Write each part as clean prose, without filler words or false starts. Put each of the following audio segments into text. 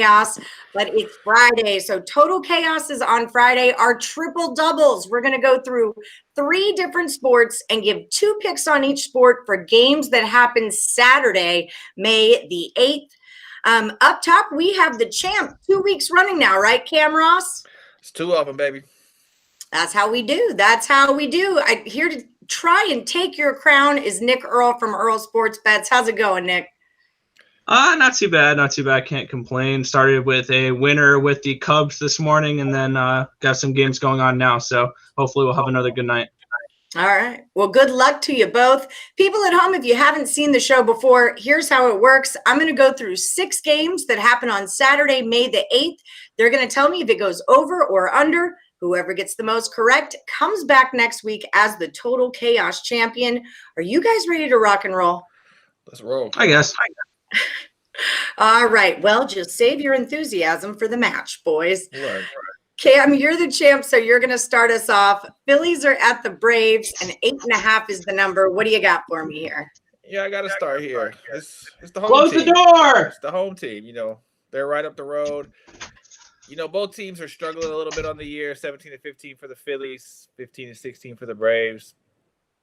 chaos, but it's Friday. So total chaos is on Friday. Our triple doubles. We're going to go through 3 different sports and give 2 picks on each sport for games that happen Saturday, May the 8th. Up top, we have the champ 2 weeks running now, right, Cam Ross? It's 2 of them, baby. That's how we do. That's how we do. I'm here to try and take your crown is Nick Earle from Earle Sports Bets. How's it going, Nick? Not too bad. Not too bad. Can't complain. Started with a winner with the Cubs this morning and then got some games going on now. So hopefully we'll have another good night. All right. Well, good luck to you both. People at home, if you haven't seen the show before, here's how it works. I'm going to go through 6 games that happen on Saturday, May the 8th. They're going to tell me if it goes over or under. Whoever gets the most correct comes back next week as the Total Chaos champion. Are you guys ready to rock and roll? Let's roll. I guess. All right. Well, just save your enthusiasm for the match, boys. Right. Cam, you're the champ, so you're going to start us off. Phillies are at the Braves, and 8.5 is the number. What do you got for me here? Yeah, I got to start here. It's the home Close team. the door. It's the home team. They're right up the road. Both teams are struggling a little bit on the year. 17-15 for the Phillies, 15-16 for the Braves.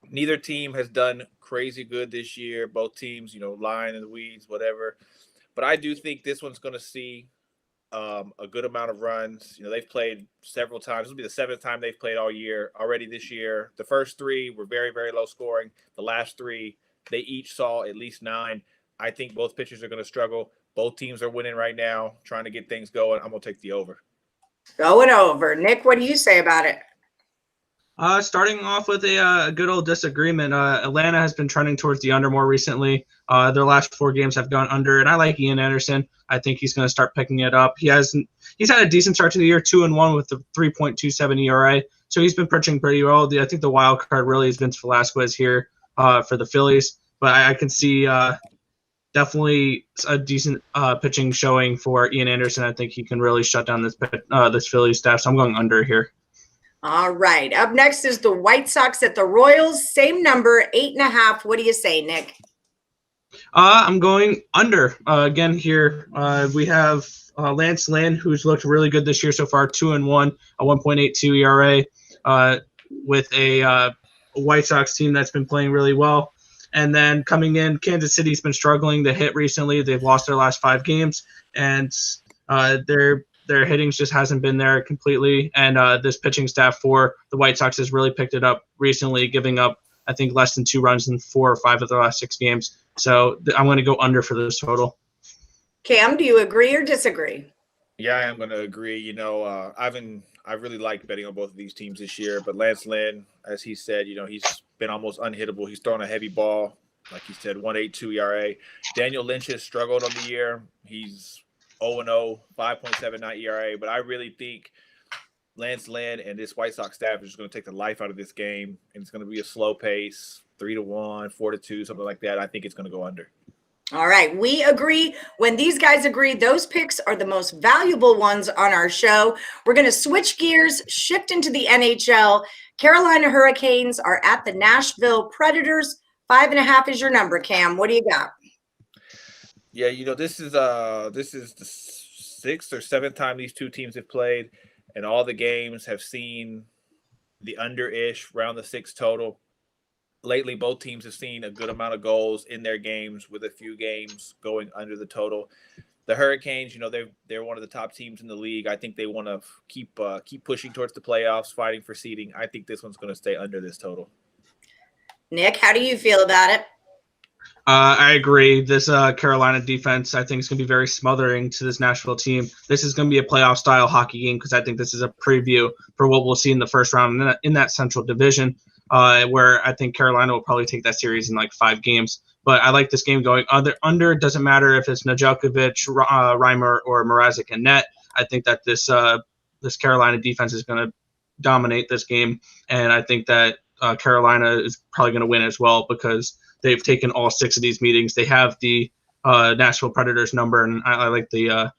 Neither team has done crazy good this year. Both teams, lying in the weeds, whatever. But I do think this one's going to see a good amount of runs. They've played several times. This will be the 7th time they've played all year already this year. The first 3 were very, very low scoring. The last 3, they each saw at least 9. I think both pitchers are going to struggle. Both teams are winning right now, trying to get things going. I'm going to take the over. Going over. Nick, what do you say about it? Starting off with a good old disagreement. Atlanta has been trending towards the under more recently. Their last 4 games have gone under, and I like Ian Anderson. I think he's going to start picking it up. He's had a decent start to the year, 2-1 with the 3.27 ERA. So he's been pitching pretty well. I think the wild card really is Vince Velasquez here for the Phillies, but I can see definitely a decent pitching showing for Ian Anderson. I think he can really shut down this Phillies staff. So I'm going under here. All right. Up next is the White Sox at the Royals. Same number, 8.5. What do you say, Nick? I'm going under again here. We have Lance Lynn, who's looked really good this year so far, 2-1, a 1.82 ERA, with a White Sox team that's been playing really well. And then coming in, Kansas City's been struggling to hit recently. They've lost their last 5 games, and their hitting just hasn't been there completely. And this pitching staff for the White Sox has really picked it up recently, giving up, I think, less than 2 runs in 4 or 5 of their last 6 games. So I'm going to go under for this total. Cam, do you agree or disagree? Yeah, I am going to agree. I really liked betting on both of these teams this year. But Lance Lynn, as he said, he's been almost unhittable. He's thrown a heavy ball, like he said, 1.82 ERA. Daniel Lynch has struggled on the year. He's 0-0, 5.79 ERA. But I really think Lance Lynn and this White Sox staff is just going to take the life out of this game, and it's going to be a slow pace, 3-1, 4-2, something like that. I think it's going to go under. All right. We agree. When these guys agree, those picks are the most valuable ones on our show. We're going to switch gears, shift into the NHL. Carolina Hurricanes are at the Nashville Predators. 5.5 is your number, Cam. What do you got? Yeah, this is the 6th or 7th time these two teams have played, and all the games have seen the under-ish, around the 6 total. Lately, both teams have seen a good amount of goals in their games, with a few games going under the total. The Hurricanes, they're one of the top teams in the league. I think they want to keep pushing towards the playoffs, fighting for seeding. I think this one's going to stay under this total. Nick, how do you feel about it? I agree. This Carolina defense, I think, is going to be very smothering to this Nashville team. This is going to be a playoff-style hockey game because I think this is a preview for what we'll see in the first round in that Central Division, where I think Carolina will probably take that series in like 5 games. But I like this game going under. It doesn't matter if it's Nedeljkovic, Reimer, or Mrazek and net. I think that this Carolina defense is going to dominate this game, and I think that Carolina is probably going to win as well because they've taken all 6 of these meetings. They have the Nashville Predators number, and I like the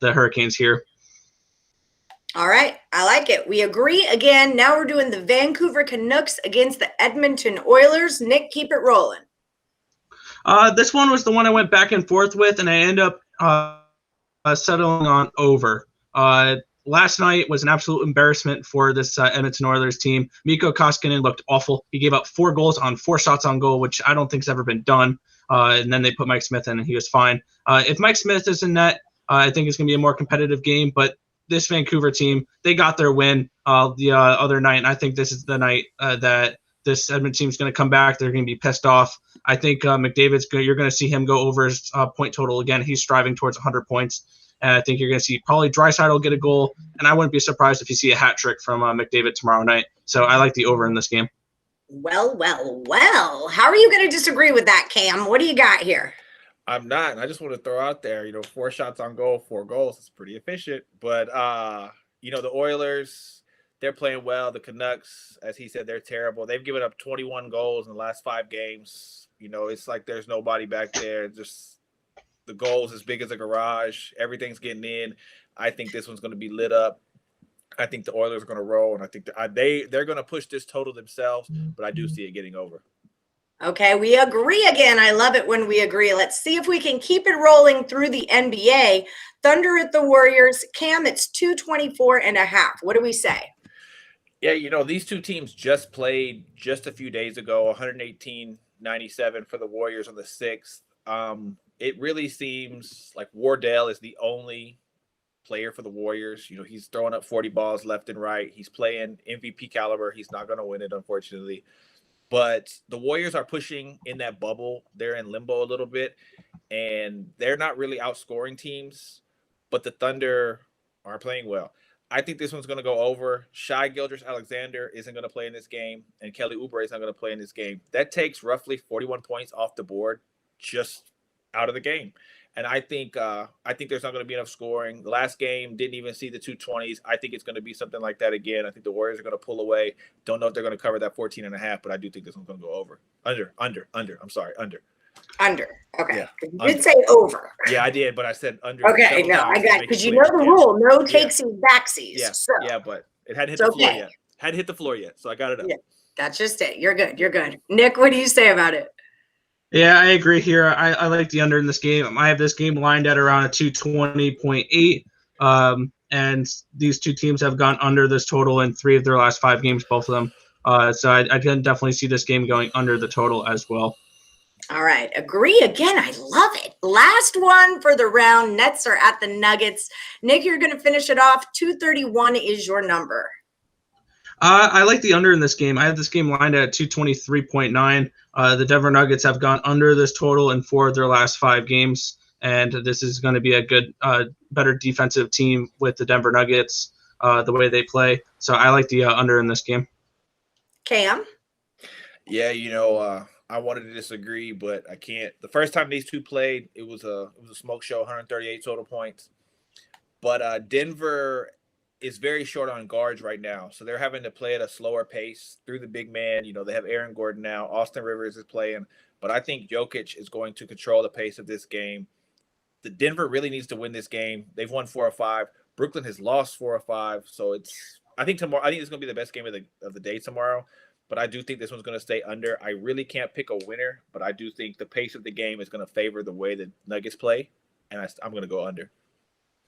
Hurricanes here. All right. I like it. We agree again. Now we're doing the Vancouver Canucks against the Edmonton Oilers. Nick, keep it rolling. This one was the one I went back and forth with, and I end up settling on over. Last night was an absolute embarrassment for this Edmonton Oilers team. Mikko Koskinen looked awful. He gave up 4 goals on 4 shots on goal, which I don't think has ever been done. And then they put Mike Smith in, and he was fine. If Mike Smith is in net, I think it's going to be a more competitive game. But this Vancouver team, they got their win the other night, and I think this is the night that this Edmonton team is going to come back. They're going to be pissed off. I think McDavid's good. You're going to see him go over his point total again. He's striving towards 100 points. And I think you're going to see probably Draisaitl get a goal. And I wouldn't be surprised if you see a hat trick from McDavid tomorrow night. So I like the over in this game. Well. How are you going to disagree with that, Cam? What do you got here? I'm not. I just want to throw out there, 4 shots on goal, 4 goals. It's pretty efficient. But, the Oilers, they're playing well. The Canucks, as he said, they're terrible. They've given up 21 goals in the last 5 games. It's like there's nobody back there. Just the goals as big as a garage. Everything's getting in. I think this one's going to be lit up. I think the Oilers are going to roll, and I think they're going to push this total themselves, but I do see it getting over. Okay, we agree again. I love it when we agree. Let's see if we can keep it rolling through the NBA. Thunder at the Warriors. Cam, it's 224.5. What do we say? Yeah, these two teams just played just a few days ago, 118-97 for the Warriors on the 6th. It really seems like Wardell is the only player for the Warriors. He's throwing up 40 balls left and right. He's playing MVP caliber. He's not going to win it, unfortunately. But the Warriors are pushing in that bubble. They're in limbo a little bit, and they're not really outscoring teams, but the Thunder are playing well. I think this one's going to go over. Shai Gilgeous-Alexander isn't going to play in this game, and Kelly Oubre is not going to play in this game. That takes roughly 41 points off the board just out of the game. And I think there's not going to be enough scoring. The last game didn't even see the 220s. I think it's going to be something like that again. I think the Warriors are going to pull away. Don't know if they're going to cover that 14.5, but I do think this one's going to go over. Under. I'm sorry, under. Under. Okay. Yeah, you under. did say over. Yeah, I did, but I said under. Okay, no, I got it. Because you know the rule. No takesies, backsies. Yeah, so. yeah, but it hadn't hit the floor yet. Hadn't hit the floor yet, so I got it up. Yeah, that's just it. You're good. Nick, what do you say about it? Yeah, I agree here. I like the under in this game. I have this game lined at around a 220.8. And these two teams have gone under this total in 3 of their last 5 games, both of them. So I can definitely see this game going under the total as well. All right. Agree again. I love it. Last one for the round. Nets are at the Nuggets. Nick, you're going to finish it off. 231 is your number. I like the under in this game. I have this game lined at 223.9. The Denver Nuggets have gone under this total in 4 of their last 5 games, and this is going to be a good, better defensive team with the Denver Nuggets, the way they play. So I like the under in this game. Cam? Yeah, I wanted to disagree, but I can't. The first time these two played, it was a smoke show, 138 total points. But Denver is very short on guards right now, so they're having to play at a slower pace through the big man. They have Aaron Gordon now. Austin Rivers is playing, but I think Jokic is going to control the pace of this game. The Denver really needs to win this game. They've won 4 or 5. Brooklyn has lost 4 or 5, so I think it's going to be the best game of the day tomorrow. But I do think this one's going to stay under. I really can't pick a winner, but I do think the pace of the game is going to favor the way the Nuggets play, and I'm going to go under.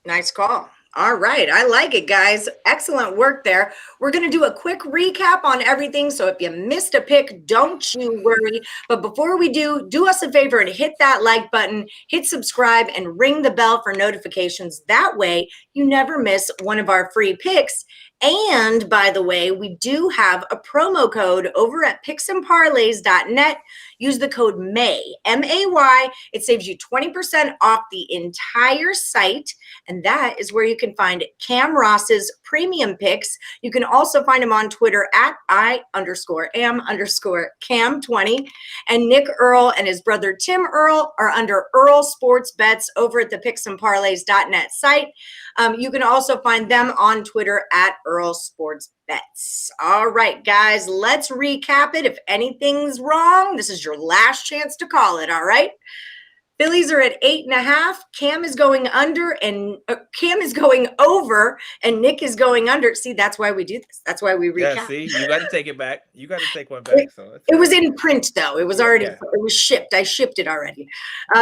Nice call. All right. I like it, guys. Excellent work there. We're going to do a quick recap on everything. So if you missed a pick, don't you worry. But before we do us a favor and hit that like button, hit subscribe, and ring the bell for notifications. That way you never miss one of our free picks. And by the way, we do have a promo code over at picksandparlays.net. Use the code MAY, M-A-Y. It saves you 20% off the entire site. And that is where you can find Cam Ross's premium picks. You can also find him on Twitter at I_am_Cam20. And Nick Earle and his brother Tim Earle are under Earle Sports Bets over at the picksandparlays.net site. You can also find them on Twitter at Earle Sports Bets. All right, guys, let's recap it. If anything's wrong, this is your last chance to call it, all right? Phillies are at 8.5. Cam is going under, and Cam is going over, and Nick is going under. See, that's why we do this. That's why we recap. Yeah, see, you got to take it back. You got to take one back. It was in print, though. It was already, Yeah. it was shipped. I shipped it already.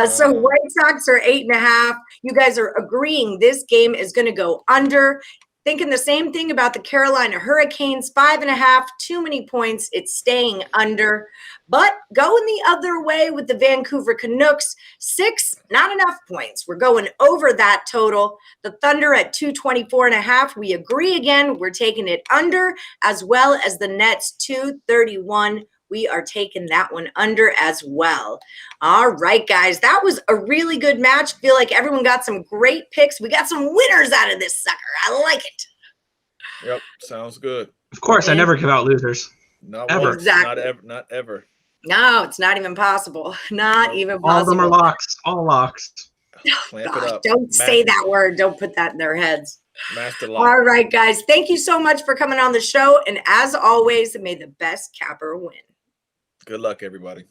So White Sox are 8.5. You guys are agreeing this game is going to go under. Thinking the same thing about the Carolina Hurricanes, 5.5, too many points. It's staying under. But going the other way with the Vancouver Canucks, 6, not enough points. We're going over that total. The Thunder at 224.5. We agree again. We're taking it under, as well as the Nets 231. We are taking that one under as well. All right, guys. That was a really good match. Feel like everyone got some great picks. We got some winners out of this sucker. I like it. Yep, sounds good. Of course, I never give out losers. Not ever. once, Exactly. not ever. No, it's not even possible. Not even possible. All of them are locks. All locks. Clamp it up. Don't say that word. Don't put that in their heads. Master lock. All right, guys. Thank you so much for coming on the show. And as always, may the best capper win. Good luck, everybody.